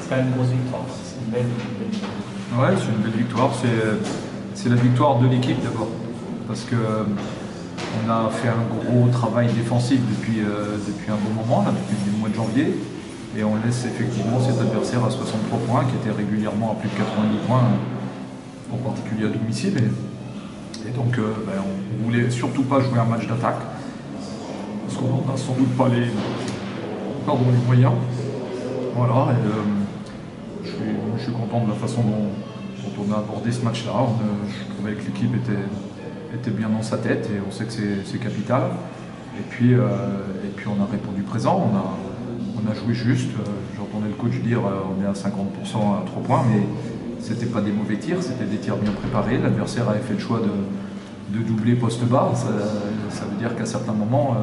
C'est quand même une grosse victoire. C'est une belle victoire. Ouais, c'est une belle victoire. C'est la victoire de l'équipe d'abord. Parce que on a fait un gros travail défensif depuis un bon moment, là, depuis le mois de janvier. Et on laisse effectivement cet adversaire à 63 points, qui était régulièrement à plus de 90 points, en particulier à domicile. Et donc, on ne voulait surtout pas jouer un match d'attaque. Parce qu'on n'a sans doute pas les moyens. Voilà. Et, je suis content de la façon dont on a abordé ce match-là. Je trouvais que l'équipe était bien dans sa tête et on sait que c'est capital. Et puis on a répondu présent, on a joué juste. J'entendais le coach dire on est à 50% à 3 points, mais c'était pas des mauvais tirs, c'était des tirs bien préparés. L'adversaire avait fait le choix de doubler poste bas. Ça veut dire qu'à certains moments,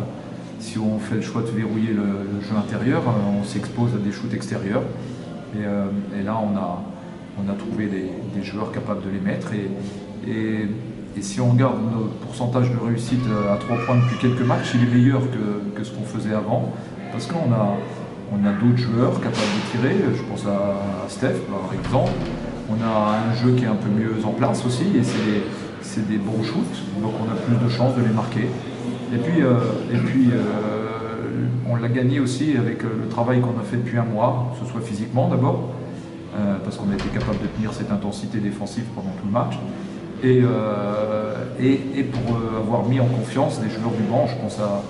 si on fait le choix de verrouiller le jeu intérieur, on s'expose à des shoots extérieurs. Et là, on a trouvé des joueurs capables de les mettre. Et si on regarde notre pourcentage de réussite à 3 points depuis quelques matchs, il est meilleur que ce qu'on faisait avant. Parce qu'on a d'autres joueurs capables de tirer. Je pense à Steph, par exemple. On a un jeu qui est un peu mieux en place aussi. Et c'est des bons shoots. Donc on a plus de chances de les marquer. Et puis on l'a gagné aussi avec le travail qu'on a fait depuis un mois, que ce soit physiquement d'abord, parce qu'on a été capable de tenir cette intensité défensive pendant tout le match, et pour avoir mis en confiance des joueurs du banc, je pense à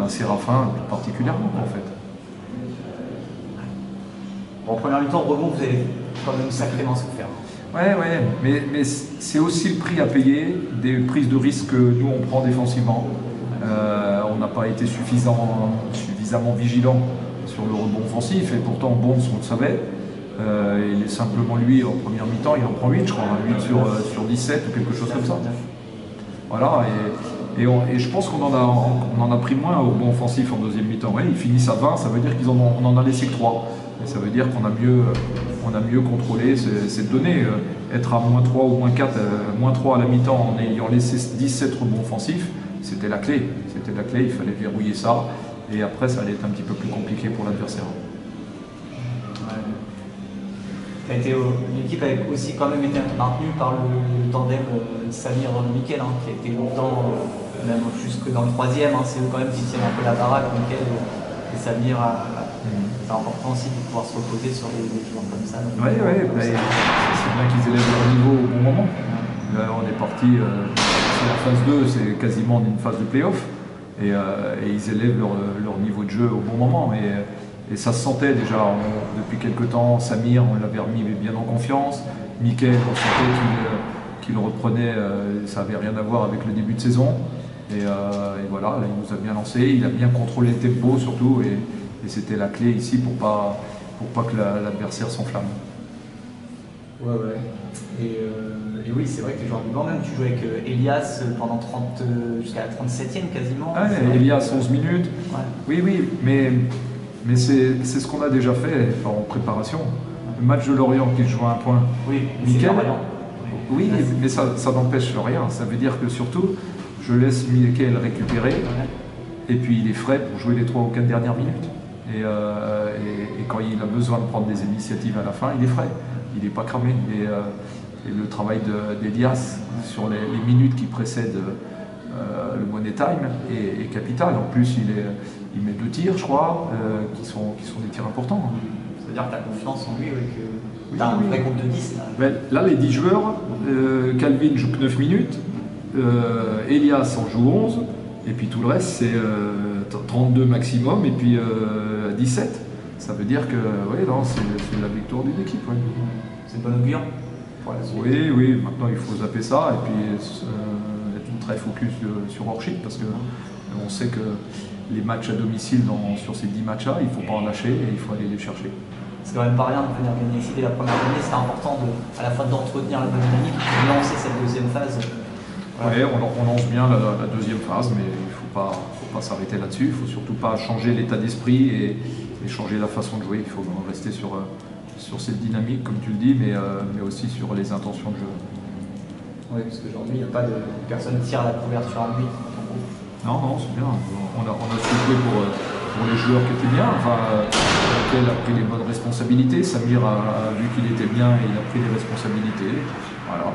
Séraphin particulièrement en fait. Bon, en première mi-temps, au rebond, vous avez quand même sacrément souffert. Ouais, mais c'est aussi le prix à payer des prises de risque que nous on prend défensivement. On n'a pas été suffisamment vigilant sur le rebond offensif, et pourtant Bonds, on le savait. Il est simplement lui, en première mi-temps, il en prend 8, je crois, 8 sur 17 ou quelque chose comme ça. Voilà, et je pense qu'on en a pris moins au rebond offensif en deuxième mi-temps. Ouais, ils finissent à 20, ça veut dire qu'on en a laissé que 3. Et ça veut dire qu'on a mieux contrôlé cette donnée. Être à moins 3 ou moins 4, moins 3 à la mi-temps en ayant laissé 17 rebonds offensifs, c'était la clé. C'était la clé, il fallait verrouiller ça. Et après, ça allait être un petit peu plus compliqué pour l'adversaire. L'équipe a aussi quand même été maintenue par le tandem Samir-Mickaël, qui a été longtemps, même jusque dans le troisième. C'est eux quand même qui tiennent un peu la baraque, Mickaël et Samir. C'est important aussi de pouvoir se reposer sur des joueurs comme ça. Oui, c'est bien qu'ils élèvent leur niveau au bon moment. Là, on est parti sur la phase 2, c'est quasiment une phase de play-off. Et ils élèvent leur niveau de jeu au bon moment. Et ça se sentait déjà depuis quelques temps. Samir, on l'avait remis bien en confiance. Mickaël, on sentait qu'il reprenait, ça n'avait rien à voir avec le début de saison. Et voilà, là, il nous a bien lancé, il a bien contrôlé le tempo surtout. Et c'était la clé ici pour pas que l'adversaire s'enflamme. Ouais. Et oui, c'est vrai que les joueurs du banc, même tu jouais avec Elias pendant jusqu'à la 37e quasiment. Ouais, Elias 11 minutes. Ouais. Oui, mais c'est ce qu'on a déjà fait en préparation. Le match de Lorient qui joue à 1 point. Oui, Mickaël. Oui, mais ça n'empêche rien. Ça veut dire que surtout, je laisse Mickaël récupérer. Et puis il est frais pour jouer les 3 ou 4 dernières minutes. Et quand il a besoin de prendre des initiatives à la fin, il est frais, il n'est pas cramé. Et le travail d'Elias sur les minutes qui précèdent le money time est capital. En plus, il met 2 tirs, je crois, qui sont des tirs importants. Ça veut dire que tu as confiance en lui, que tu as un vrai groupe de 10. Là, les 10 joueurs, Calvin joue que 9 minutes, Elias en joue 11, et puis tout le reste, c'est 32 maximum, et puis 17. Ça veut dire que c'est la victoire d'une équipe. Ouais. C'est bon augure. Oui, maintenant il faut zapper ça et puis être très focus sur Orchid, parce qu'on sait que les matchs à domicile sur ces 10 matchs-là, il ne faut pas en lâcher et il faut aller les chercher. C'est quand même pas rien de venir gagner ici dès la première année, c'est important à la fois d'entretenir la bonne dynamique et de lancer cette deuxième phase. Oui, on lance bien la deuxième phase, mais il ne faut pas s'arrêter là-dessus. Il ne faut surtout pas changer l'état d'esprit et changer la façon de jouer. Il faut rester sur cette dynamique, comme tu le dis, mais aussi sur les intentions de jeu. Oui, parce qu'aujourd'hui, il n'y a pas de personne qui tire la couverture à lui. Non, non, c'est bien. On a su jouer pour les joueurs qui étaient bien. Enfin, lequel a pris les bonnes responsabilités. Samir a vu qu'il était bien et il a pris les responsabilités. Voilà.